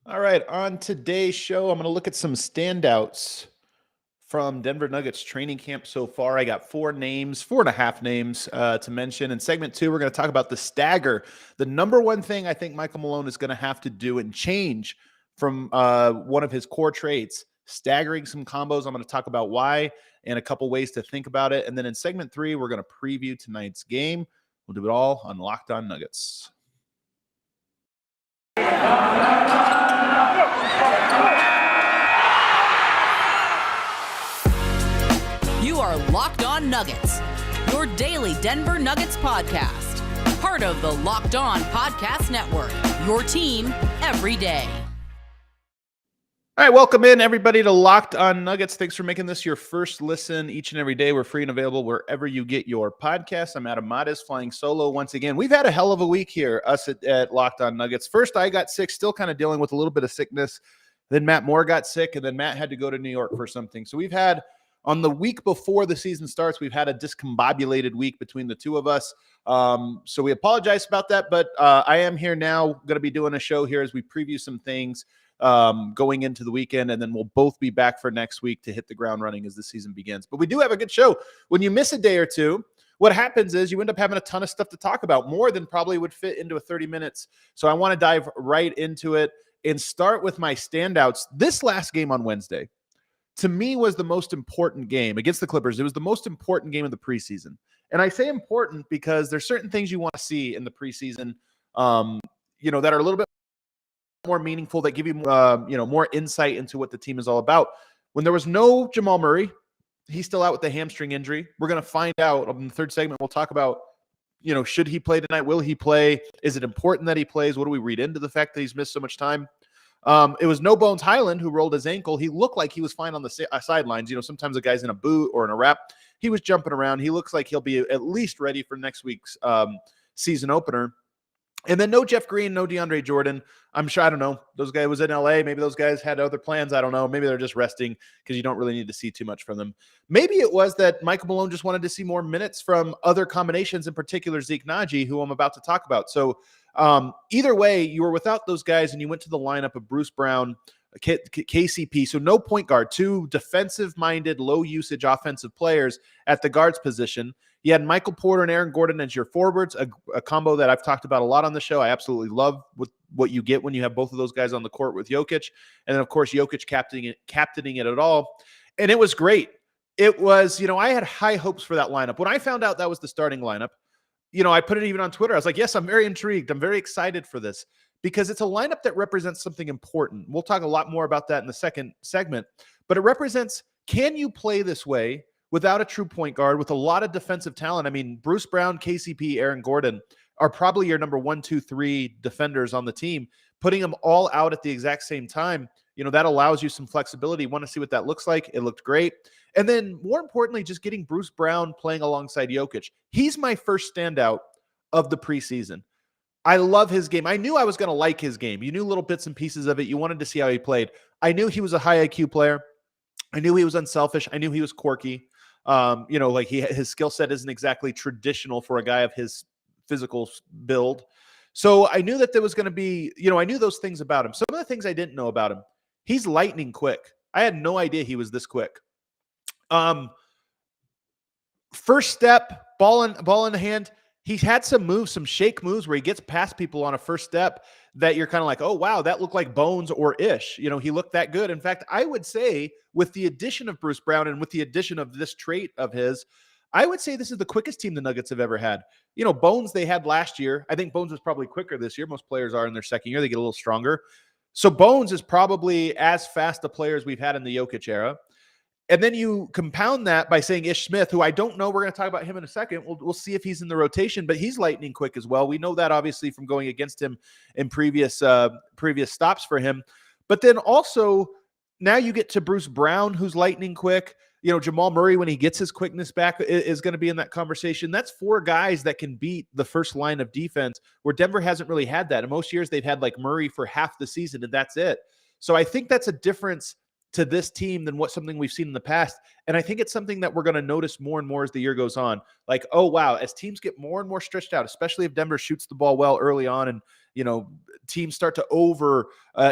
All right, on today's show, I'm going to look at some standouts from Denver Nuggets training camp so far. I got four and a half names to mention. In segment two, we're going to talk about the stagger. The number one thing I think Michael Malone is going to have to do and change from one of his core traits, staggering some combos. I'm going to talk about why and a couple ways to think about it. And then in segment three, we're going to preview tonight's game. We'll do it all on Locked On Nuggets. You are Locked On Nuggets, your daily Denver Nuggets podcast. Part of the Locked On Podcast Network, your team every day. All right, welcome in everybody to Locked On Nuggets. Thanks for making this your first listen each and every day. We're free and available wherever you get your podcasts. I'm Adam Mares, flying solo once again. We've had a hell of a week here, us at Locked On Nuggets. First, I got sick, still kind of dealing with a little bit of sickness. Then Matt Moore got sick, and then Matt had to go to New York for something. So we've had, on the week before the season starts, we've had a discombobulated week between the two of us. So we apologize about that, but I am here now, going to be doing a show here as we preview some things going into the weekend, and then we'll both be back for next week to hit the ground running as the season begins. But we do have a good show. When you miss a day or two, what happens is you end up having a ton of stuff to talk about, more than probably would fit into a 30 minutes. So I want to dive right into it and start with my standouts. This last game on Wednesday, to me, was the most important game against the Clippers. It was the most important game of the preseason. And I say important because there's certain things you want to see in the preseason, that are a little bit more meaningful, that give you more insight into what the team is all about. When there was no Jamal Murray, he's still out with the hamstring injury. We're going to find out in the third segment. We'll talk about, should he play tonight? Will he play? Is it important that he plays? What do we read into the fact that he's missed so much time? It was No Bones Highland who rolled his ankle. He looked like he was fine on the sidelines. Sometimes a guy's in a boot or in a wrap. He was jumping around. He looks like he'll be at least ready for next week's season opener. And then no Jeff Green, no DeAndre Jordan. I'm sure, I don't know. Those guys was in LA. Maybe those guys had other plans. I don't know. Maybe they're just resting because you don't really need to see too much from them. Maybe it was that Michael Malone just wanted to see more minutes from other combinations, in particular Zeke Naji, who I'm about to talk about. So either way, you were without those guys and you went to the lineup of Bruce Brown, KCP. So no point guard, two defensive-minded, low-usage offensive players at the guards position. You had Michael Porter and Aaron Gordon as your forwards, a combo that I've talked about a lot on the show. I absolutely love what you get when you have both of those guys on the court with Jokic. And then, of course, Jokic captaining it at all. And it was great. It was, I had high hopes for that lineup. When I found out that was the starting lineup, I put it even on Twitter. I was like, yes, I'm very intrigued. I'm very excited for this because it's a lineup that represents something important. We'll talk a lot more about that in the second segment. But it represents, can you play this way without a true point guard, with a lot of defensive talent? I mean, Bruce Brown, KCP, Aaron Gordon are probably your number 1, 2, 3 defenders on the team. Putting them all out at the exact same time, that allows you some flexibility. Want to see what that looks like? It looked great. And then more importantly, just getting Bruce Brown playing alongside Jokic. He's my first standout of the preseason. I love his game. I knew I was going to like his game. You knew little bits and pieces of it. You wanted to see how he played. I knew he was a high IQ player. I knew he was unselfish. I knew he was quirky. His skill set isn't exactly traditional for a guy of his physical build. So I knew that there was going to be, I knew those things about him. Some of the things I didn't know about him, he's lightning quick. I had no idea he was this quick. First step, ball in the hand. He's had some moves, some shake moves where he gets past people on a first step that you're kind of like, oh, wow, that looked like Bones or Ish. He looked that good. In fact, I would say with the addition of Bruce Brown and with the addition of this trait of his, I would say this is the quickest team the Nuggets have ever had. Bones they had last year. I think Bones was probably quicker this year. Most players are in their second year. They get a little stronger. So Bones is probably as fast a player as we've had in the Jokic era. And then you compound that by saying Ish Smith, who I don't know. We're going to talk about him in a second. We'll see if he's in the rotation, but he's lightning quick as well. We know that obviously from going against him in previous stops for him. But then also now you get to Bruce Brown, who's lightning quick. Jamal Murray, when he gets his quickness back, is going to be in that conversation. That's four guys that can beat the first line of defense, where Denver hasn't really had that. In most years, they've had like Murray for half the season, and that's it. So I think that's a difference to this team than something we've seen in the past. And I think it's something that we're going to notice more and more as the year goes on. Like, oh, wow, as teams get more and more stretched out, especially if Denver shoots the ball well early on teams start to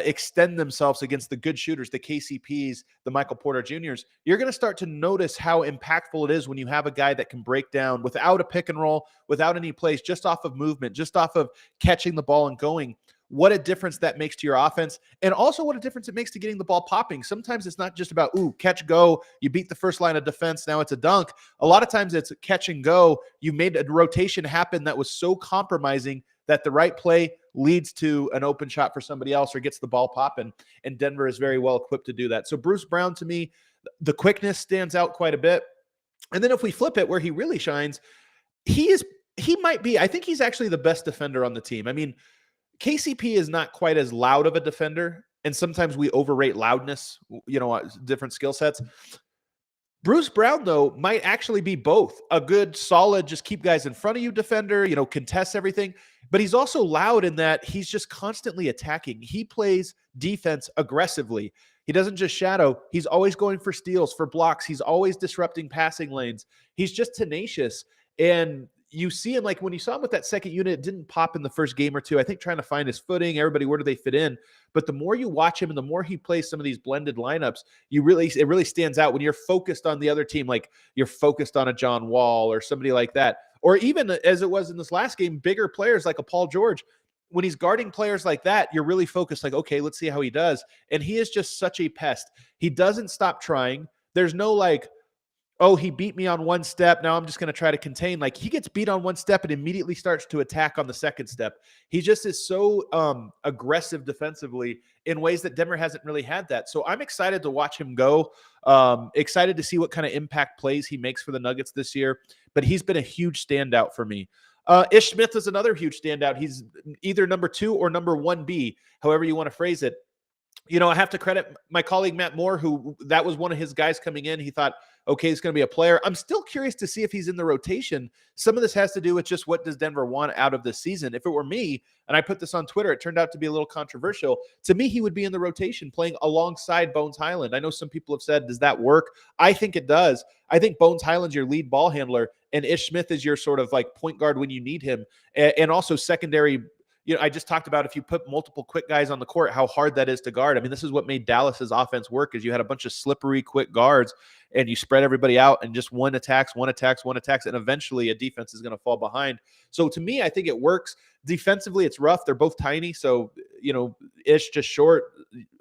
extend themselves against the good shooters, the KCPs, the Michael Porter Juniors, you're going to start to notice how impactful it is when you have a guy that can break down without a pick and roll, without any plays, just off of movement, just off of catching the ball and going. What a difference that makes to your offense, and also what a difference it makes to getting the ball popping. Sometimes it's not just about, catch, go, you beat the first line of defense, now it's a dunk. A lot of times it's catch and go. You made a rotation happen that was so compromising that the right play leads to an open shot for somebody else or gets the ball popping, and Denver is very well equipped to do that. So Bruce Brown, to me, the quickness stands out quite a bit. And then if we flip it, where he really shines, he might be, I think he's actually the best defender on the team. I mean, KCP is not quite as loud of a defender, and sometimes we overrate loudness, different skill sets. Bruce Brown, though, might actually be both a good, solid, just keep guys in front of you defender, contest everything. But he's also loud in that he's just constantly attacking. He plays defense aggressively. He doesn't just shadow. He's always going for steals, for blocks. He's always disrupting passing lanes. He's just tenacious. And you see him, like when you saw him with that second unit, it didn't pop in the first game or two. I think trying to find his footing, everybody, where do they fit in? But the more you watch him and the more he plays some of these blended lineups, it really stands out when you're focused on the other team, like you're focused on a John Wall or somebody like that. Or even as it was in this last game, bigger players like a Paul George. When he's guarding players like that, you're really focused, like, okay, let's see how he does. And he is just such a pest. He doesn't stop trying. There's no like, oh, he beat me on one step, now I'm just going to try to contain. Like, he gets beat on one step and immediately starts to attack on the second step. He just is so aggressive defensively in ways that Denver hasn't really had that. So I'm excited to watch him go. Excited to see what kind of impact plays he makes for the Nuggets this year. But he's been a huge standout for me. Ish Smith is another huge standout. He's either number 2 or number 1B, however you want to phrase it. I have to credit my colleague Matt Moore, who that was one of his guys coming in. He thought, okay, he's going to be a player. I'm still curious to see if he's in the rotation. Some of this has to do with just what does Denver want out of this season. If it were me, and I put this on Twitter, it turned out to be a little controversial. To me, he would be in the rotation playing alongside Bones Highland. I know some people have said, does that work? I think it does. I think Bones Highland's your lead ball handler, and Ish Smith is your sort of like point guard when you need him, and also secondary. I just talked about if you put multiple quick guys on the court, how hard that is to guard. I mean, this is what made Dallas's offense work, is you had a bunch of slippery, quick guards, and you spread everybody out, and just one attacks, and eventually a defense is going to fall behind. So to me, I think it works. Defensively, it's rough. They're both tiny. So, Ish just short,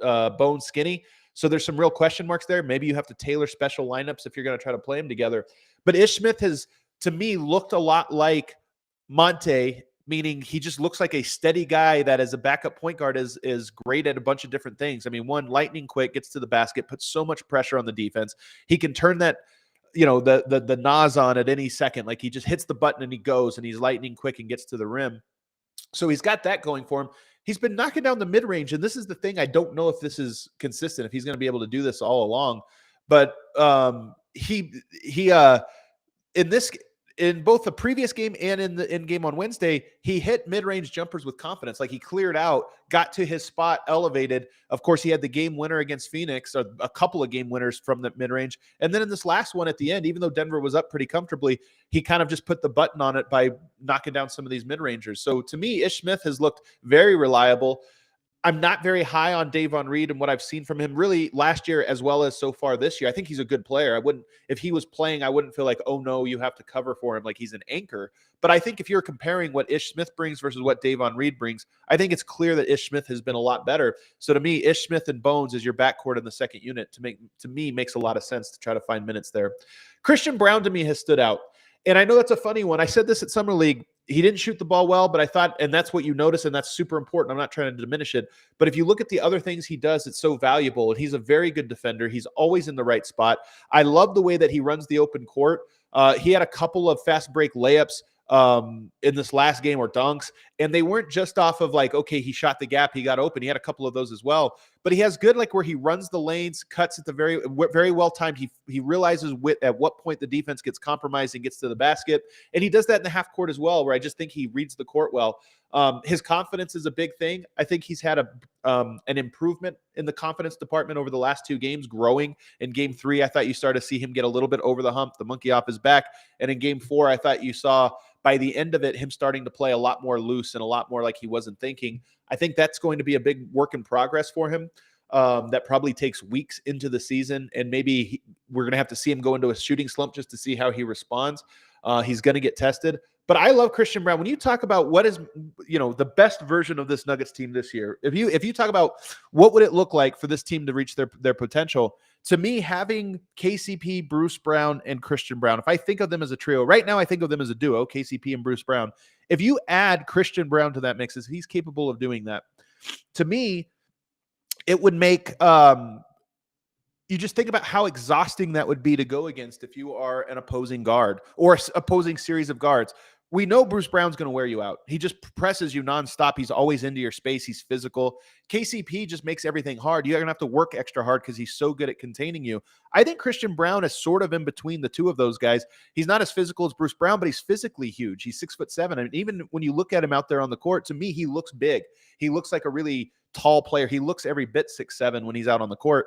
Bone skinny. So there's some real question marks there. Maybe you have to tailor special lineups if you're going to try to play them together. But Ish Smith has, to me, looked a lot like Monte, meaning he just looks like a steady guy that as a backup point guard is great at a bunch of different things. I mean, one, lightning quick, gets to the basket, puts so much pressure on the defense. He can turn that, the Nas on at any second. Like, he just hits the button and he goes, and he's lightning quick and gets to the rim. So he's got that going for him. He's been knocking down the mid-range, and this is the thing. I don't know if this is consistent, if he's going to be able to do this all along. But in both the previous game and in the game on Wednesday, he hit mid-range jumpers with confidence. Like, he cleared out, got to his spot, elevated. Of course, he had the game winner against Phoenix, a couple of game winners from the mid-range. And then in this last one at the end, even though Denver was up pretty comfortably, he kind of just put the button on it by knocking down some of these mid-rangers. So to me, Ish Smith has looked very reliable. I'm not very high on Davon Reed and what I've seen from him really last year as well as so far this year. I think he's a good player. If he was playing, I wouldn't feel like, oh no, you have to cover for him, like he's an anchor. But I think if you're comparing what Ish Smith brings versus what Davon Reed brings, I think it's clear that Ish Smith has been a lot better. So to me, Ish Smith and Bones is your backcourt in the second unit. To me makes a lot of sense to try to find minutes there. Christian Brown to me has stood out. And I know that's a funny one. I said this at Summer League. He didn't shoot the ball well, but I thought, and that's what you notice, and that's super important. I'm not trying to diminish it. But if you look at the other things he does, it's so valuable. And he's a very good defender. He's always in the right spot. I love the way that he runs the open court. He had a couple of fast break layups in this last game, or dunks, and they weren't just off of like, okay, he shot the gap, he got open. He had a couple of those as well, but he has good, like, where he runs the lanes, cuts at the very well timed. He realizes at what point the defense gets compromised and gets to the basket, and he does that in the half court as well, where I just think he reads the court well. His confidence is a big thing. I think he's had an improvement in the confidence department over the last 2 games, growing. In game 3, I thought you started to see him get a little bit over the hump, the monkey off his back. And in game 4, I thought you saw, by the end of it, him starting to play a lot more loose loose and a lot more like he wasn't thinking. I think that's going to be a big work in progress for him. That probably takes weeks into the season, and maybe we're going to have to see him go into a shooting slump just to see how he responds. He's going to get tested. But I love Christian Braun. When you talk about what is, the best version of this Nuggets team this year, if you talk about what would it look like for this team to reach their potential, to me, having KCP, Bruce Brown, and Christian Braun, if I think of them as a trio, right now I think of them as a duo, KCP and Bruce Brown. If you add Christian Braun to that mix, if he's capable of doing that, to me, it would make you just think about how exhausting that would be to go against if you are an opposing guard or opposing series of guards. We know Bruce Brown's going to wear you out. He just presses you nonstop. He's always into your space. He's physical. KCP just makes everything hard. You're going to have to work extra hard because he's so good at containing you. I think Christian Braun is sort of in between the two of those guys. He's not as physical as Bruce Brown, but he's physically huge. He's 6'7". I mean, even when you look at him out there on the court, to me, he looks big. He looks like a really tall player. He looks every bit 6'7" when he's out on the court.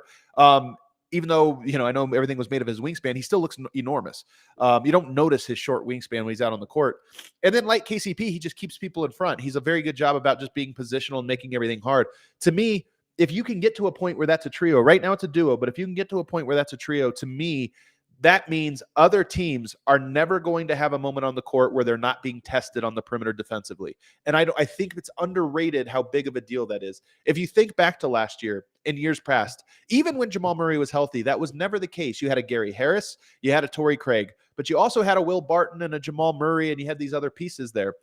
Even though, I know everything was made of his wingspan, he still looks enormous. You don't notice his short wingspan when he's out on the court. And then like KCP, he just keeps people in front. He's a very good job about just being positional and making everything hard. To me, if you can get to a point where that's a trio, right now it's a duo, but if you can get to a point where that's a trio, to me, that means other teams are never going to have a moment on the court where they're not being tested on the perimeter defensively. And I think it's underrated how big of a deal that is. If you think back to last year, in years past, even when Jamal Murray was healthy, that was never the case. You had a Gary Harris, you had a Torrey Craig, but you also had a Will Barton and a Jamal Murray, and you had these other pieces there.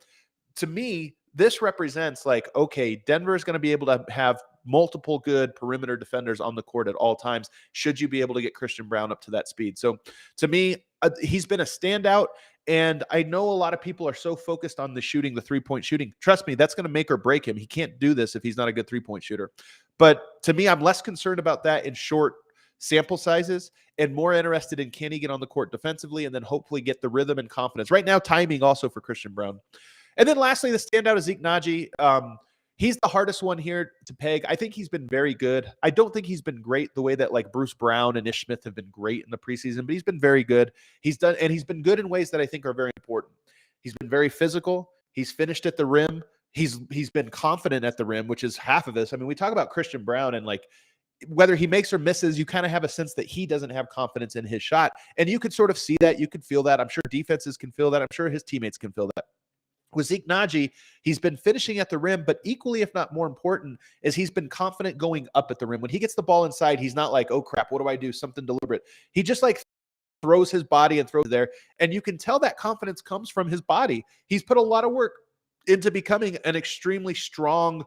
To me, this represents okay, Denver is going to be able to have multiple good perimeter defenders on the court at all times, should you be able to get Christian Braun up to that speed. So to me, he's been a standout. And I know a lot of people are so focused on the shooting, the three-point shooting. Trust me, that's going to make or break him. He can't do this if he's not a good three-point shooter. But to me, I'm less concerned about that in short sample sizes and more interested in can he get on the court defensively and then hopefully get the rhythm and confidence. Right now, timing also for Christian Braun. And then lastly, the standout is Zeke Naji. He's the hardest one here to peg. I think he's been very good. I don't think he's been great the way that Bruce Brown and Ish Smith have been great in the preseason, but he's been very good. He's been good in ways that I think are very important. He's been very physical. He's finished at the rim. He's been confident at the rim, which is half of this. I mean, we talk about Christian Braun and whether he makes or misses, you kind of have a sense that he doesn't have confidence in his shot. And you could sort of see that. You could feel that. I'm sure defenses can feel that. I'm sure his teammates can feel that. With Zeke Naji, he's been finishing at the rim, but equally, if not more important, is he's been confident going up at the rim. When he gets the ball inside, he's not like, oh crap, what do I do? Something deliberate. He just throws his body and throws it there. And you can tell that confidence comes from his body. He's put a lot of work into becoming an extremely strong,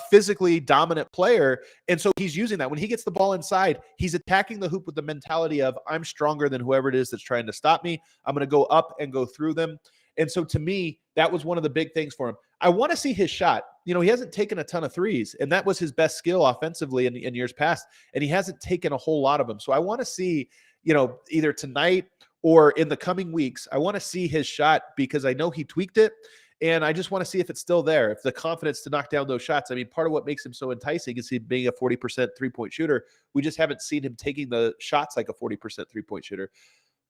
physically dominant player. And so he's using that. When he gets the ball inside, he's attacking the hoop with the mentality of, I'm stronger than whoever it is that's trying to stop me. I'm going to go up and go through them. And so to me, that was one of the big things for him. I want to see his shot. He hasn't taken a ton of threes, and that was his best skill offensively in years past, and he hasn't taken a whole lot of them. So I want to see, either tonight or in the coming weeks, I want to see his shot because I know he tweaked it, and I just want to see if it's still there, if the confidence to knock down those shots. I mean, part of what makes him so enticing is he being a 40% three-point shooter. We just haven't seen him taking the shots like a 40% three-point shooter.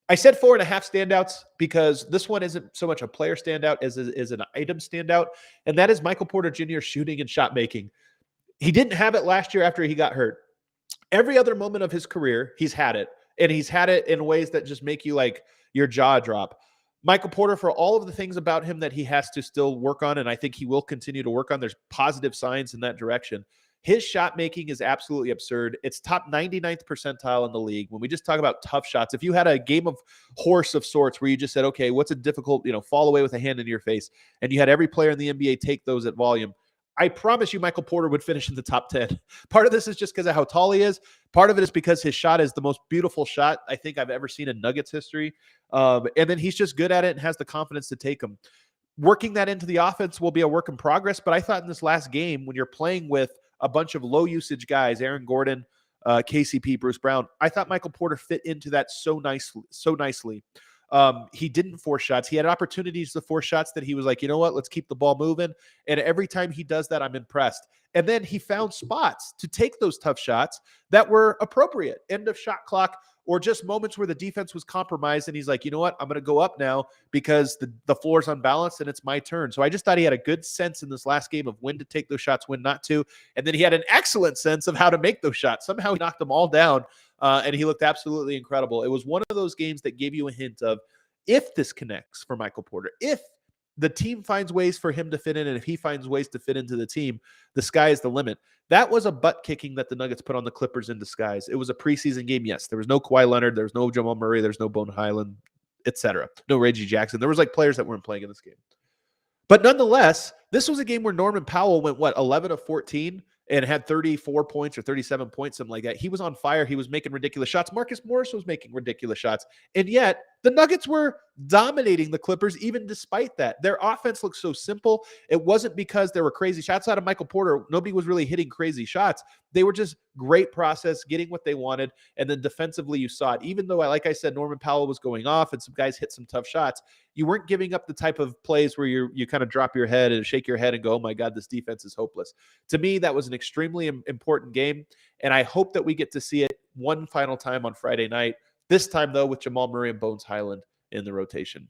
I said 4.5 standouts because this one isn't so much a player standout as an item standout, and that is Michael Porter Jr. shooting and shot making. He didn't have it last year after he got hurt. Every other moment of his career, he's had it, and he's had it in ways that just make you your jaw drop. Michael Porter, for all of the things about him that he has to still work on, and I think he will continue to work on, there's positive signs in that direction. His shot making is absolutely absurd. It's top 99th percentile in the league. When we just talk about tough shots, if you had a game of horse of sorts where you just said, okay, what's a difficult, fall away with a hand in your face, and you had every player in the NBA take those at volume, I promise you Michael Porter would finish in the top 10. Part of this is just because of how tall he is. Part of it is because his shot is the most beautiful shot I think I've ever seen in Nuggets history. And then he's just good at it and has the confidence to take them. Working that into the offense will be a work in progress, but I thought in this last game, when you're playing with a bunch of low usage guys, Aaron Gordon, KCP, Bruce Brown, I thought Michael Porter fit into that so nicely. He didn't force shots. He had opportunities to force shots that he was like, you know what, let's keep the ball moving. And every time he does that, I'm impressed. And then he found spots to take those tough shots that were appropriate. End of shot clock, or just moments where the defense was compromised. And he's like, you know what, I'm going to go up now because the floor's unbalanced and it's my turn. So I just thought he had a good sense in this last game of when to take those shots, when not to. And then he had an excellent sense of how to make those shots. Somehow he knocked them all down. And he looked absolutely incredible. It was one of those games that gave you a hint of, if this connects for Michael Porter, if the team finds ways for him to fit in, and if he finds ways to fit into the team, the sky is the limit. That was a butt kicking that the Nuggets put on the Clippers in disguise. It was a preseason game. Yes, there was no Kawhi Leonard, there was no Jamal Murray, there's no Bone Highland, etc. No Reggie Jackson. There was like players that weren't playing in this game. But nonetheless, this was a game where Norman Powell went, 11 of 14 and had 34 points or 37 points, something like that. He was on fire. He was making ridiculous shots. Marcus Morris was making ridiculous shots. And yet the Nuggets were dominating the Clippers even despite that. Their offense looked so simple. It wasn't because there were crazy shots out of Michael Porter. Nobody was really hitting crazy shots. They were just great process, getting what they wanted. And then defensively, you saw it. Even though, like I said, Norman Powell was going off and some guys hit some tough shots, you weren't giving up the type of plays where you kind of drop your head and shake your head and go, oh my God, this defense is hopeless. To me, that was an extremely important game. And I hope that we get to see it one final time on Friday night. This time, though, with Jamal Murray and Bones Highland in the rotation.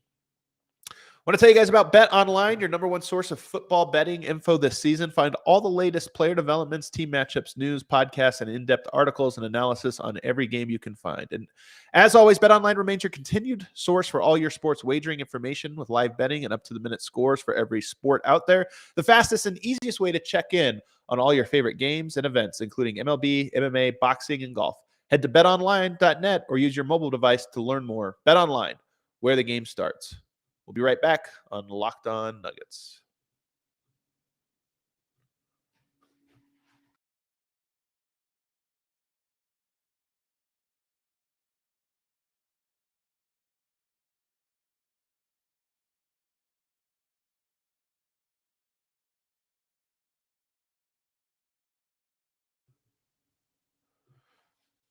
I want to tell you guys about BetOnline, your number one source of football betting info this season. Find all the latest player developments, team matchups, news, podcasts, and in-depth articles and analysis on every game you can find. And as always, BetOnline remains your continued source for all your sports wagering information with live betting and up-to-the-minute scores for every sport out there. The fastest and easiest way to check in on all your favorite games and events, including MLB, MMA, boxing, and golf. Head to betonline.net or use your mobile device to learn more. BetOnline, where the game starts. We'll be right back on Locked On Nuggets.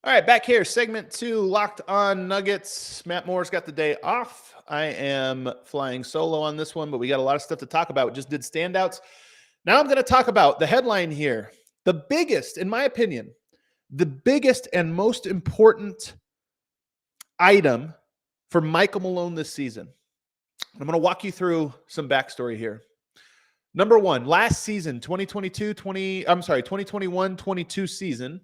All right, back here, segment 2, Locked On Nuggets. Matt Moore's got the day off. I am flying solo on this one, but we got a lot of stuff to talk about. We just did standouts. Now I'm going to talk about the headline here. The biggest, in my opinion, the biggest and most important item for Michael Malone this season. I'm going to walk you through some backstory here. Number one, last season, 2021-22 season,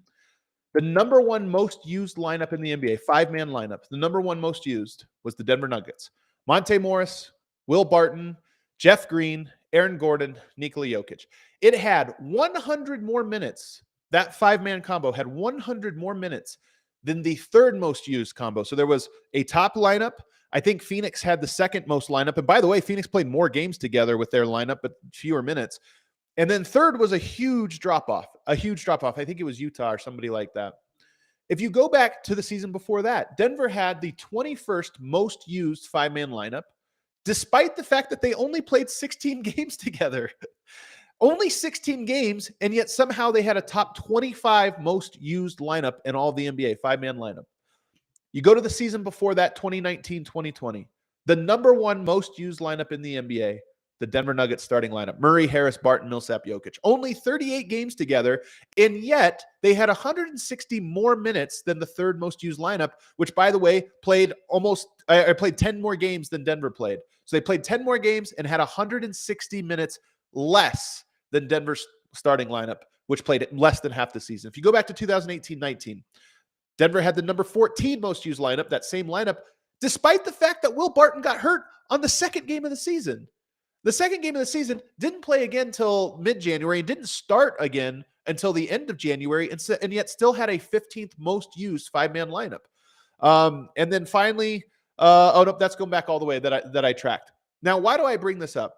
the number one most used lineup in the NBA, five-man lineup, the number one most used was the Denver Nuggets. Monte Morris, Will Barton, Jeff Green, Aaron Gordon, Nikola Jokic. It had 100 more minutes. That five-man combo had 100 more minutes than the third most used combo. So there was a top lineup. I think Phoenix had the second most lineup. And by the way, Phoenix played more games together with their lineup, but fewer minutes. And then third was a huge drop-off. I think it was Utah or somebody like that. If you go back to the season before that, Denver had the 21st most used five-man lineup, despite the fact that they only played 16 games together. Only 16 games, and yet somehow they had a top 25 most used lineup in all of the NBA, five-man lineup. You go to the season before that, 2019-2020, the number one most used lineup in the NBA, the Denver Nuggets starting lineup, Murray, Harris, Barton, Millsap, Jokic. Only 38 games together, and yet they had 160 more minutes than the third most used lineup, which, by the way, played 10 more games than Denver played. So they played 10 more games and had 160 minutes less than Denver's starting lineup, which played less than half the season. If you go back to 2018-19, Denver had the number 14 most used lineup, that same lineup, despite the fact that Will Barton got hurt on the second game of the season. The second game of the season didn't play again until mid-January and didn't start again until the end of January, and yet still had a 15th most used five-man lineup. And then finally, that's going back all the way that I tracked. Now, why do I bring this up?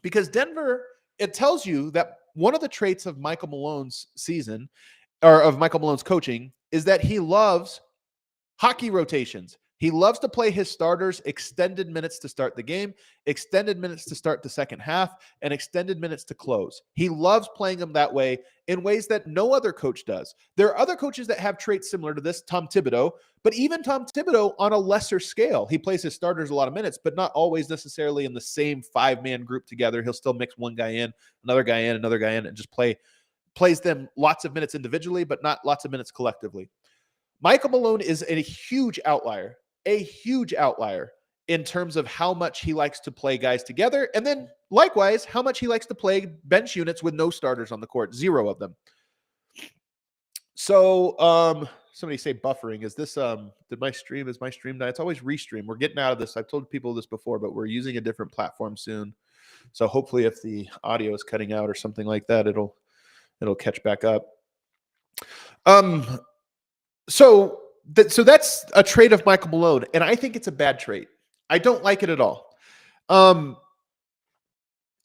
Because Denver, it tells you that one of the traits of Michael Malone's season, or of Michael Malone's coaching, is that he loves hockey rotations. He loves to play his starters extended minutes to start the game, extended minutes to start the second half, and extended minutes to close. He loves playing them that way in ways that no other coach does. There are other coaches that have traits similar to this, Tom Thibodeau, but even Tom Thibodeau on a lesser scale. He plays his starters a lot of minutes, but not always necessarily in the same 5-man group together. He'll still mix one guy in, another guy in, another guy in, and just plays them lots of minutes individually, but not lots of minutes collectively. Michael Malone is a huge outlier in terms of how much he likes to play guys together. And then likewise, how much he likes to play bench units with no starters on the court, 0 of them. So somebody say buffering. Is this, is my stream die? It's always restream. We're getting out of this. I've told people this before, but we're using a different platform soon. So hopefully if the audio is cutting out or something like that, it'll catch back up. So that's a trait of Michael Malone, and I think it's a bad trait. I don't like it at all.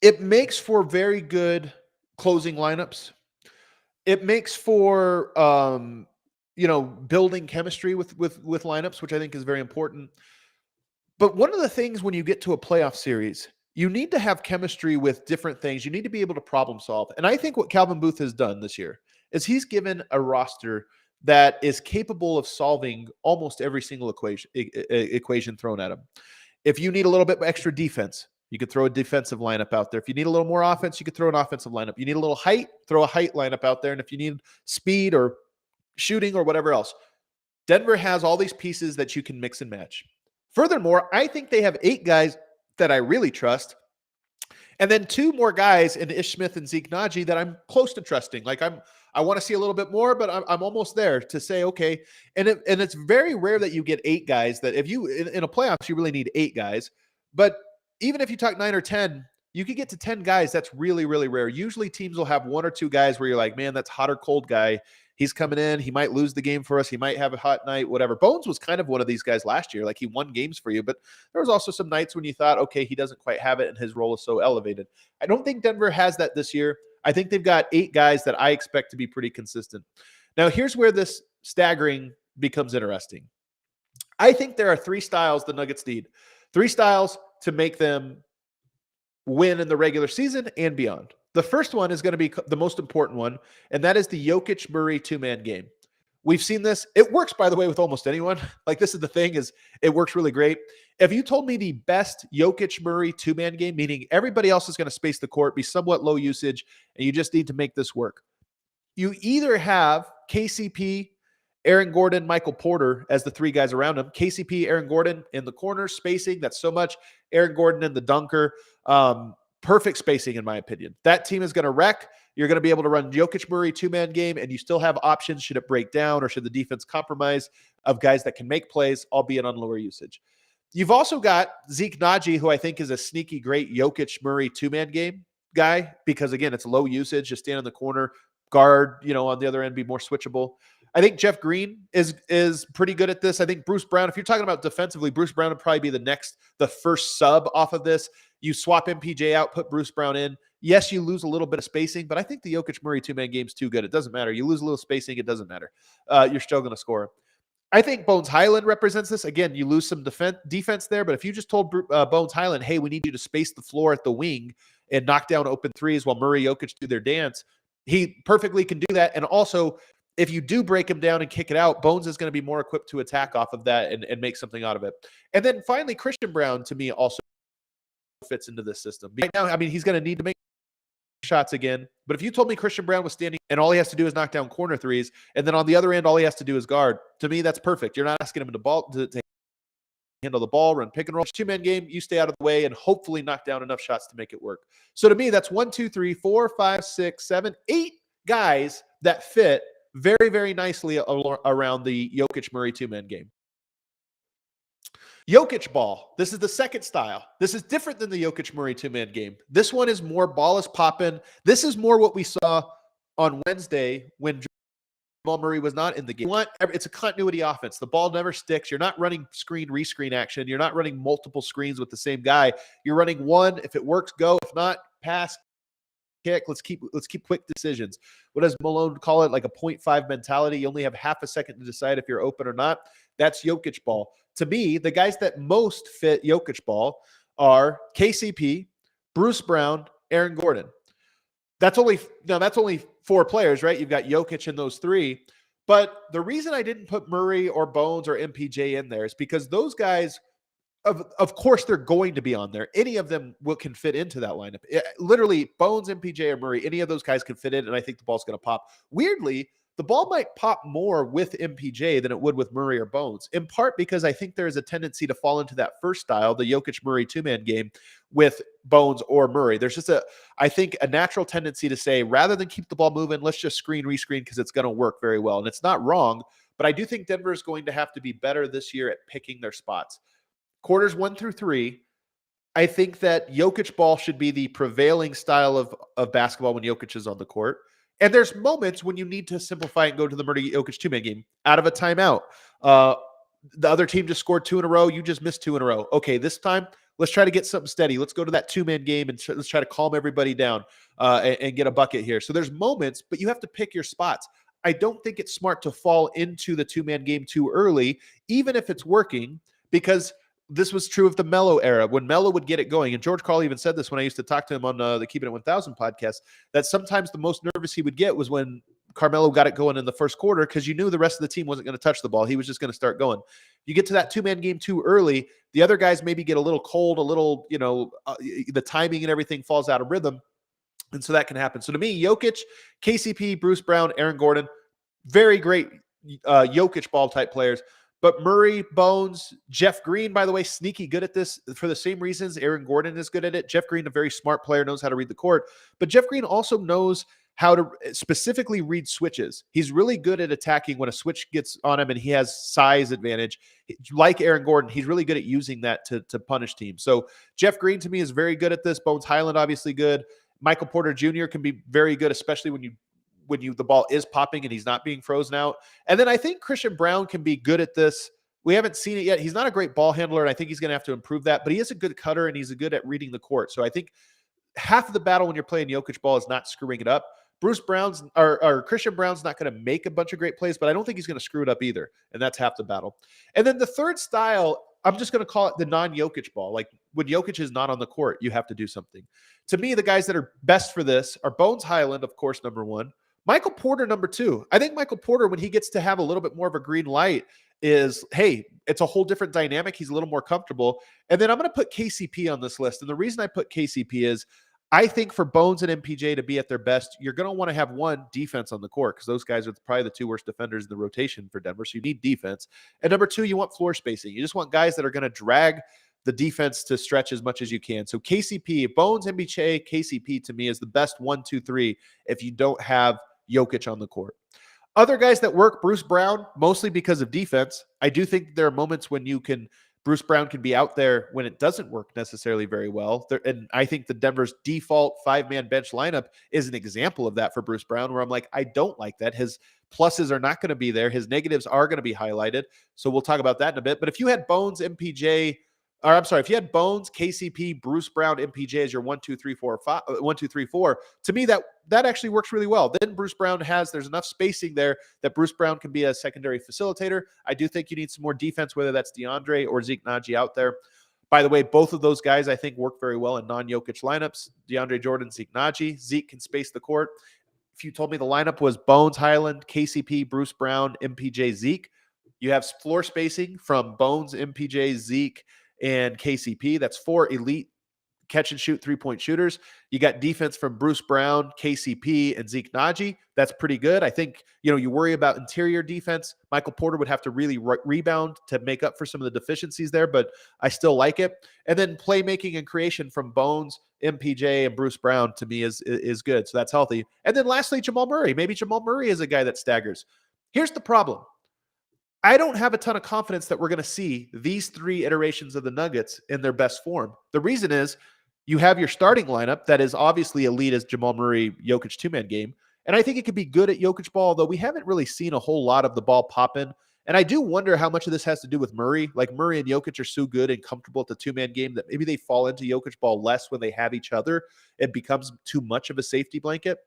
It makes for very good closing lineups. It makes for building chemistry with lineups, which I think is very important. But one of the things when you get to a playoff series, you need to have chemistry with different things. You need to be able to problem solve. And I think what Calvin Booth has done this year is he's given a roster that is capable of solving almost every single equation thrown at him. If you need a little bit extra defense, you could throw a defensive lineup out there. If you need a little more offense, you could throw an offensive lineup. You need a little height, throw a height lineup out there. And if you need speed or shooting or whatever else, Denver has all these pieces that you can mix and match. Furthermore, I think they have 8 guys that I really trust, and then 2 more guys in Ish Smith and Zeke Naji that I'm close to trusting. Like I want to see a little bit more, but I'm almost there to say, okay. And it's very rare that you get 8 guys that if you, in a playoffs, you really need 8 guys. But even if you talk 9 or 10, you could get to 10 guys. That's really, really rare. Usually teams will have 1 or 2 guys where you're like, man, that's hot or cold guy. He's coming in. He might lose the game for us. He might have a hot night, whatever. Bones was kind of one of these guys last year. Like he won games for you, but there was also some nights when you thought, okay, he doesn't quite have it and his role is so elevated. I don't think Denver has that this year. I think they've got 8 guys that I expect to be pretty consistent. Now, here's where this staggering becomes interesting. I think there are 3 styles the Nuggets need. 3 styles to make them win in the regular season and beyond. The first one is going to be the most important one, and that is the Jokic-Murray 2-man game. We've seen this. It works, by the way, with almost anyone. Like, this is the thing, is it works really great. If you told me the best Jokic-Murray 2-man game, meaning everybody else is going to space the court, be somewhat low usage, and you just need to make this work, you either have KCP, Aaron Gordon, Michael Porter as the 3 guys around him. KCP, Aaron Gordon in the corner, spacing. That's so much. Aaron Gordon in the dunker. Perfect spacing, in my opinion. That team is going to wreck. You're going to be able to run Jokic-Murray 2-man game, and you still have options should it break down or should the defense compromise of guys that can make plays, albeit on lower usage. You've also got Zeke Naji, who I think is a sneaky great Jokic-Murray 2-man game guy because, again, it's low usage. Just stand in the corner, guard, on the other end, be more switchable. I think Jeff Green is pretty good at this. I think Bruce Brown, if you're talking about defensively, Bruce Brown would probably be the first sub off of this. You swap MPJ out, put Bruce Brown in. Yes, you lose a little bit of spacing, but I think the Jokic-Murray 2-man game is too good. It doesn't matter. You lose a little spacing, it doesn't matter. You're still going to score. I think Bones Highland represents this. Again, you lose some defense there, but if you just told Bones Highland, hey, we need you to space the floor at the wing and knock down open threes while Murray Jokic do their dance, he perfectly can do that. And also, if you do break him down and kick it out, Bones is going to be more equipped to attack off of that and make something out of it. And then finally, Christian Brown, to me, also fits into this system. Right now, I mean, he's going to need to make shots again. But if you told me Christian Brown was standing and all he has to do is knock down corner threes, and then on the other end, all he has to do is guard, to me, that's perfect. You're not asking him to handle the ball, run pick and roll. 2-man game, you stay out of the way and hopefully knock down enough shots to make it work. So to me, that's 1, 2, 3, 4, 5, 6, 7, 8 guys that fit very, very nicely around the Jokic-Murray 2-man game. Jokic ball. This is the second style. This is different than the Jokic-Murray 2-man game. This one is more ball is popping. This is more what we saw on Wednesday when Jamal Murray was not in the game. It's a continuity offense. The ball never sticks. You're not running rescreen action. You're not running multiple screens with the same guy. You're running one. If it works, go. If not, pass, kick. Let's keep quick decisions. What does Malone call it? Like a 0.5 mentality. You only have half a second to decide if you're open or not. That's Jokic ball. To me, the guys that most fit Jokic ball are KCP, Bruce Brown, Aaron Gordon. That's only 4 players, right? You've got Jokic in those 3. But the reason I didn't put Murray or Bones or MPJ in there is because those guys, of course, they're going to be on there. Any of them can fit into that lineup. Literally, Bones, MPJ, or Murray, any of those guys can fit in, and I think the ball's going to pop. Weirdly, the ball might pop more with MPJ than it would with Murray or Bones, in part because I think there is a tendency to fall into that first style, the Jokic-Murray two-man game, with Bones or Murray. There's just I think, a natural tendency to say, rather than keep the ball moving, let's just rescreen because it's going to work very well. And it's not wrong, but I do think Denver is going to have to be better this year at picking their spots. Quarters 1 through 3, I think that Jokic ball should be the prevailing style of basketball when Jokic is on the court. And there's moments when you need to simplify and go to the Murray Jokic two-man game out of a timeout. The other team just scored 2 in a row. You just missed 2 in a row. Okay, this time, let's try to get something steady. Let's go to that two-man game and let's try to calm everybody down and get a bucket here. So there's moments, but you have to pick your spots. I don't think it's smart to fall into the two-man game too early, even if it's working, because this was true of the Melo era when Melo would get it going. And George Karl even said this when I used to talk to him on the Keeping It 1000 podcast, that sometimes the most nervous he would get was when Carmelo got it going in the first quarter, because you knew the rest of the team wasn't going to touch the ball. He was just going to start going. You get to that two-man game too early, the other guys maybe get a little cold, a little, the timing and everything falls out of rhythm. And so that can happen. So to me, Jokic, KCP, Bruce Brown, Aaron Gordon, very great Jokic ball type players. But Murray, Bones, Jeff Green, by the way, sneaky good at this for the same reasons Aaron Gordon is good at it. Jeff Green, a very smart player, knows how to read the court. But Jeff Green also knows how to specifically read switches. He's really good at attacking when a switch gets on him and he has size advantage. Like Aaron Gordon, he's really good at using that to punish teams. So Jeff Green, to me, is very good at this. Bones Highland, obviously good. Michael Porter Jr. can be very good, especially when the ball is popping and he's not being frozen out. And then I think Christian Brown can be good at this. We haven't seen it yet. He's not a great ball handler, and I think he's going to have to improve that, but he is a good cutter and he's good at reading the court. So I think half of the battle when you're playing Jokic ball is not screwing it up. Bruce Brown's or Christian Brown's not going to make a bunch of great plays, but I don't think he's going to screw it up either. And that's half the battle. And then the third style, I'm just going to call it the non-Jokic ball. Like when Jokic is not on the court, you have to do something. To me, the guys that are best for this are Bones Highland, of course, number 1. Michael Porter, number 2. I think Michael Porter, when he gets to have a little bit more of a green light, is, hey, it's a whole different dynamic. He's a little more comfortable. And then I'm going to put KCP on this list. And the reason I put KCP is I think for Bones and MPJ to be at their best, you're going to want to have one, defense on the court, because those guys are probably the 2 worst defenders in the rotation for Denver. So you need defense. And number 2, you want floor spacing. You just want guys that are going to drag the defense to stretch as much as you can. So KCP, Bones, MPJ, KCP to me is the best 1, 2, 3 if you don't have Jokic on the court. Other guys that work, Bruce Brown, mostly because of defense. I do think there are moments when Bruce Brown can be out there when it doesn't work necessarily very well. And I think the Denver's default 5-man bench lineup is an example of that for Bruce Brown, where I'm like, I don't like that. His pluses are not going to be there. His negatives are going to be highlighted. So we'll talk about that in a bit. But if you had Bones, MPJ, if you had Bones, KCP, Bruce Brown, MPJ as your 1, 2, 3, 4, 5, 1, 2, 3, 4, to me, that actually works really well. Then Bruce Brown there's enough spacing there that Bruce Brown can be a secondary facilitator. I do think you need some more defense, whether that's DeAndre or Zeke Naji out there. By the way, both of those guys, I think, work very well in non-Jokic lineups. DeAndre Jordan, Zeke Naji. Zeke can space the court. If you told me the lineup was Bones Highland, KCP, Bruce Brown, MPJ, Zeke, you have floor spacing from Bones, MPJ, Zeke, and KCP. That's 4 elite catch and shoot 3-point shooters. You got defense from Bruce Brown, KCP, and Zeke Naji. That's pretty good. I think, you worry about interior defense. Michael Porter would have to really rebound to make up for some of the deficiencies there, but I still like it. And then playmaking and creation from Bones, MPJ, and Bruce Brown to me is good. So that's healthy. And then lastly, Jamal Murray. Maybe Jamal Murray is a guy that staggers. Here's the problem. I don't have a ton of confidence that we're going to see these 3 iterations of the Nuggets in their best form. The reason is you have your starting lineup that is obviously elite as Jamal Murray, Jokic 2-man game. And I think it could be good at Jokic ball, though we haven't really seen a whole lot of the ball popping. And I do wonder how much of this has to do with Murray. Like Murray and Jokic are so good and comfortable at the 2-man game that maybe they fall into Jokic ball less when they have each other. It becomes too much of a safety blanket.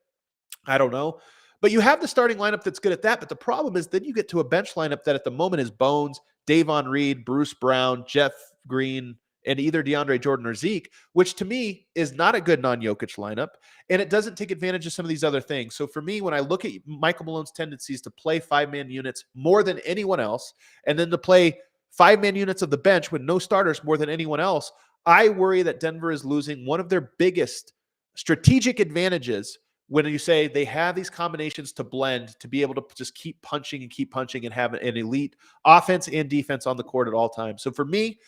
I don't know. But you have the starting lineup that's good at that. But the problem is then you get to a bench lineup that at the moment is Bones, Davon Reed, Bruce Brown, Jeff Green, and either DeAndre Jordan or Zeke, which to me is not a good non-Jokic lineup. And it doesn't take advantage of some of these other things. So for me, when I look at Michael Malone's tendencies to play 5-man units more than anyone else, and then to play 5-man units of the bench with no starters more than anyone else, I worry that Denver is losing one of their biggest strategic advantages when you say they have these combinations to blend to be able to just keep punching and have an elite offense and defense on the court at all times. So for me,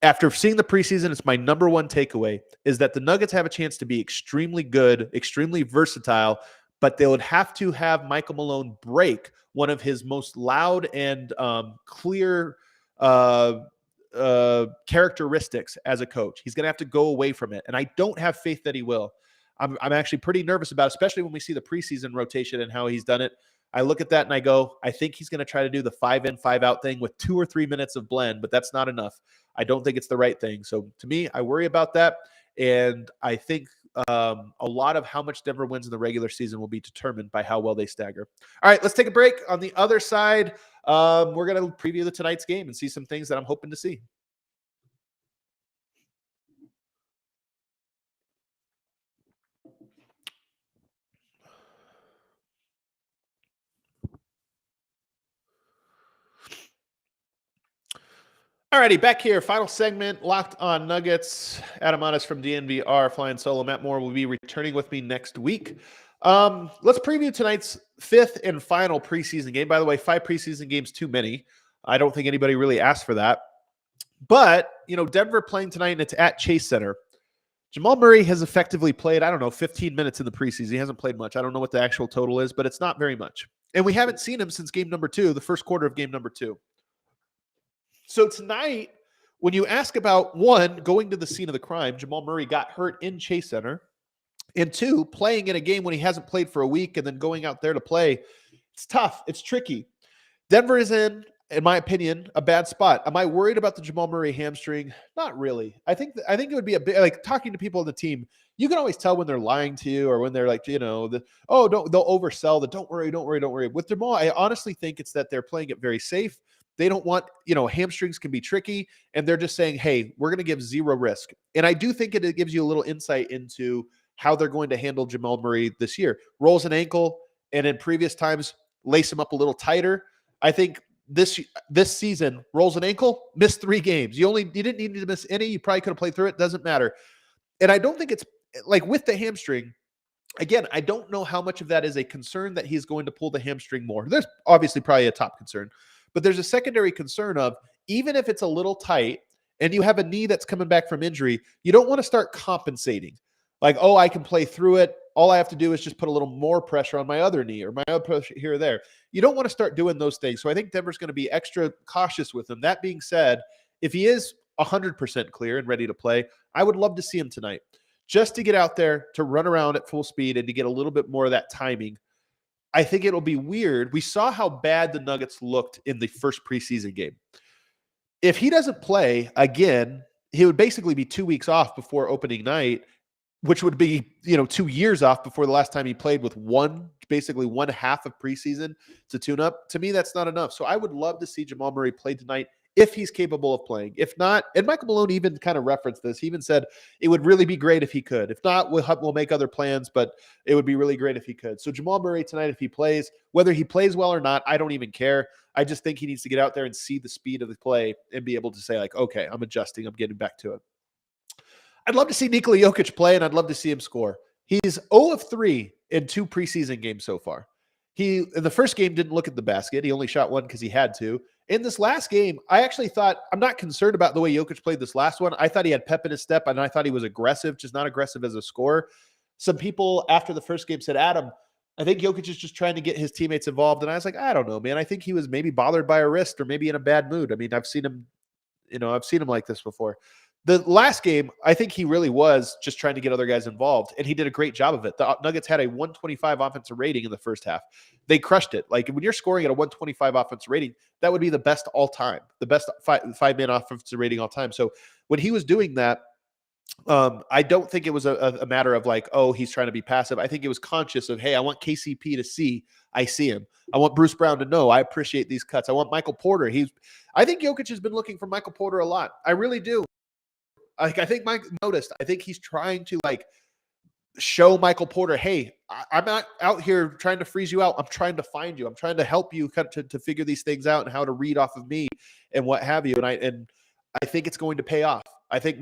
after seeing the preseason, it's my number one takeaway is that the Nuggets have a chance to be extremely good, extremely versatile, but they would have to have Michael Malone break one of his most loud and clear characteristics as a coach. He's going to have to go away from it. And I don't have faith that he will. I'm actually pretty nervous about it, especially when we see the preseason rotation and how he's done it. I look at that and I go, I think he's going to try to do the 5-in, 5-out thing with 2 or 3 minutes of blend, but that's not enough. I don't think it's the right thing. So to me, I worry about that. And I think a lot of how much Denver wins in the regular season will be determined by how well they stagger. All right, let's take a break. On the other side, we're going to preview tonight's game and see some things that I'm hoping to see. Alrighty, back here. Final segment, Locked on Nuggets. Adam Otis from DNVR, flying solo. Matt Moore will be returning with me next week. Let's preview tonight's 5th and final preseason game. By the way, 5 preseason games too many. I don't think anybody really asked for that. But, Denver playing tonight, and it's at Chase Center. Jamal Murray has effectively played, 15 minutes in the preseason. He hasn't played much. I don't know what the actual total is, but it's not very much. And we haven't seen him since game number 2, the first quarter of game number 2. So tonight, when you ask about, 1, going to the scene of the crime, Jamal Murray got hurt in Chase Center, and 2, playing in a game when he hasn't played for a week and then going out there to play, it's tough. It's tricky. Denver is in my opinion, a bad spot. Am I worried about the Jamal Murray hamstring? Not really. I think it would be a bit like talking to people on the team. You can always tell when they're lying to you or when they're like, they'll oversell the don't worry. With Jamal, I honestly think it's that they're playing it very safe. They don't want, hamstrings can be tricky, and they're just saying, hey, we're going to give zero risk. And I do think it gives you a little insight into how they're going to handle Jamal Murray this year. Rolls an ankle, and in previous times, lace him up a little tighter. I think this season, rolls an ankle, missed 3 games. You didn't need to miss any. You probably could have played through it. Doesn't matter. And I don't think it's like with the hamstring. Again, I don't know how much of that is a concern that he's going to pull the hamstring more. There's obviously probably a top concern, but there's a secondary concern of even if it's a little tight and you have a knee that's coming back from injury, you don't want to start compensating. Like, oh, I can play through it. All I have to do is just put a little more pressure on my other knee or my other pressure here or there. You don't want to start doing those things. So I think Denver's going to be extra cautious with him. That being said, if he is 100% clear and ready to play, I would love to see him tonight just to get out there, to run around at full speed and to get a little bit more of that timing. I think it'll be weird. We saw how bad the Nuggets looked in the first preseason game. If he doesn't play again, he would basically be 2 weeks off before opening night, which would be, 2 years off before the last time he played with basically one half of preseason to tune up. To me, that's not enough. So I would love to see Jamal Murray play tonight if he's capable of playing. If not, and Michael Malone even kind of referenced this. He even said it would really be great if he could. If not, we'll make other plans, but it would be really great if he could. So Jamal Murray tonight, if he plays, whether he plays well or not, I don't even care. I just think he needs to get out there and see the speed of the play and be able to say like, okay, I'm adjusting. I'm getting back to it. I'd love to see Nikola Jokic play, and I'd love to see him score. He's 0 of 3 in 2 preseason games so far. He, in the first game, didn't look at the basket. He only shot 1 because he had to. In this last game, I actually thought, I'm not concerned about the way Jokic played this last one. I thought he had pep in his step, and I thought he was aggressive, just not aggressive as a scorer. Some people after the first game said, Adam, I think Jokic is just trying to get his teammates involved. And I was like, I don't know, man. I think he was maybe bothered by a wrist or maybe in a bad mood. I mean, I've seen him like this before. The last game, I think he really was just trying to get other guys involved, and he did a great job of it. The Nuggets had a 125 offensive rating in the first half. They crushed it. Like, when you're scoring at a 125 offensive rating, that would be the best all time, the best five-man offensive rating all time. So when he was doing that, I don't think it was a matter of like, oh, he's trying to be passive. I think it was conscious of, hey, I want KCP to see I see him. I want Bruce Brown to know I appreciate these cuts. I want Michael Porter. I think Jokic has been looking for Michael Porter a lot. I really do. I think Mike noticed. I think he's trying to like show Michael Porter, hey, I'm not out here trying to freeze you out. I'm trying to find you. I'm trying to help you to figure these things out and how to read off of me and what have you. And I think it's going to pay off. I think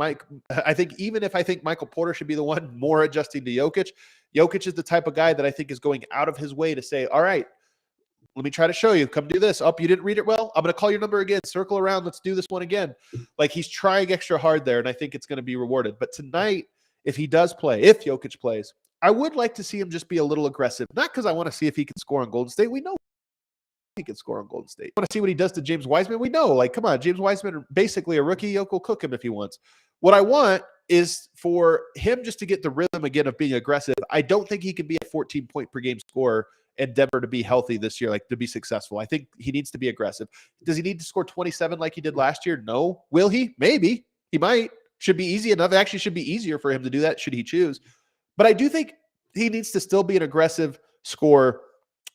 even if I think Michael Porter should be the one more adjusting to Jokic, Jokic is the type of guy that I think is going out of his way to say, all right, let me try to show you. Come do this. Oh, you didn't read it well? I'm going to call your number again. Circle around. Let's do this one again. Like he's trying extra hard there, and I think it's going to be rewarded. But tonight, if he does play, if Jokic plays, I would like to see him just be a little aggressive. Not because I want to see if he can score on Golden State. We know he can score on Golden State. I want to see what he does to James Wiseman. We know, like, come on, James Wiseman, basically a rookie. Jokic will cook him if he wants. What I want is for him just to get the rhythm again of being aggressive. I don't think he can be a 14-point per game scorer and Denver to be healthy this year, like to be successful. I think he needs to be aggressive. Does he need to score 27 like he did last year? No. Will he? Maybe. He might. Should be easy enough. It actually should be easier for him to do that should he choose. But I do think he needs to still be an aggressive scorer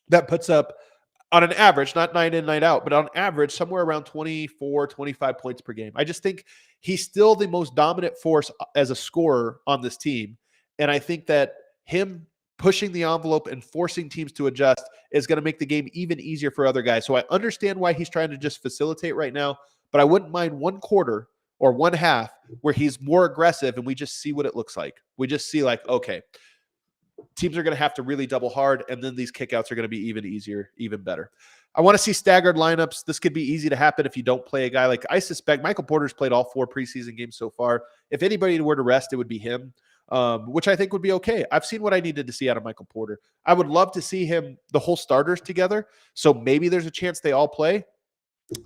that puts up on an average, not night in, night out, but on average, somewhere around 24, 25 points per game. I just think he's still the most dominant force as a scorer on this team. And I think that him pushing the envelope and forcing teams to adjust is going to make the game even easier for other guys. So I understand why he's trying to just facilitate right now, but I wouldn't mind one quarter or one half where he's more aggressive and we just see what it looks like. We just see like, okay, teams are going to have to really double hard, and then these kickouts are going to be even easier, even better. I want to see staggered lineups. This could be easy to happen if you don't play a guy like, I suspect Michael Porter's played all 4 preseason games so far. If anybody were to rest, it would be him, which I think would be okay. I've seen what I needed to see out of Michael Porter. I would love to see him, the whole starters together. So maybe there's a chance they all play.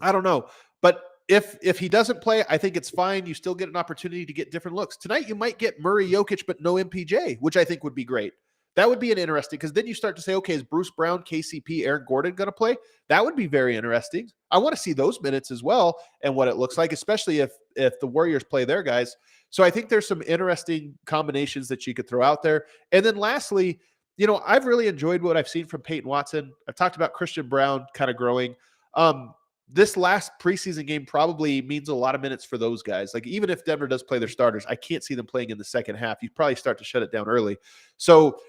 I don't know. But if he doesn't play, I think it's fine. You still get an opportunity to get different looks. Tonight, you might get Murray, Jokic, but no MPJ, which I think would be great. That would be an interesting, because then you start to say, okay, is Bruce Brown, KCP, Aaron Gordon going to play? That would be very interesting. I want to see those minutes as well and what it looks like, especially if the Warriors play their guys. So I think there's some interesting combinations that you could throw out there. And then lastly, I've really enjoyed what I've seen from Peyton Watson. I've talked about Christian Brown kind of growing. This last preseason game probably means a lot of minutes for those guys. Like, even if Denver does play their starters, I can't see them playing in the second half. You probably start to shut it down early. So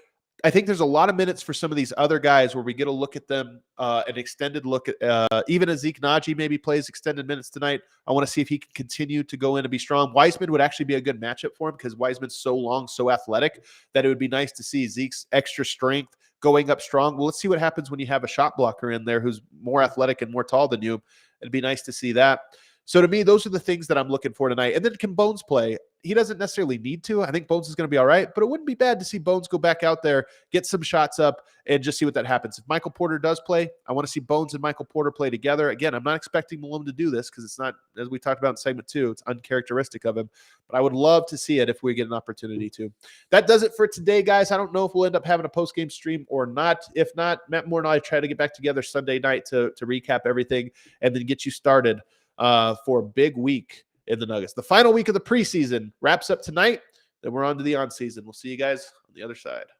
I think there's a lot of minutes for some of these other guys where we get a look at them, an extended look at even as Zeke Naji maybe plays extended minutes tonight. I want to see if he can continue to go in and be strong. Wiseman would actually be a good matchup for him because Wiseman's so long, so athletic that it would be nice to see Zeke's extra strength going up strong. Well, let's see what happens when you have a shot blocker in there who's more athletic and more tall than you. It'd be nice to see that. So to me, those are the things that I'm looking for tonight. And then can Bones play? He doesn't necessarily need to. I think Bones is going to be all right, but it wouldn't be bad to see Bones go back out there, get some shots up, and just see what that happens. If Michael Porter does play, I want to see Bones and Michael Porter play together. Again, I'm not expecting Malone to do this because it's not, as we talked about in segment 2, it's uncharacteristic of him, but I would love to see it if we get an opportunity to. That does it for today, guys. I don't know if we'll end up having a post-game stream or not. If not, Matt Moore and I try to get back together Sunday night to recap everything and then get you started for a big week in the Nuggets. The final week of the preseason wraps up tonight. Then we're on to the on season. We'll see you guys on the other side.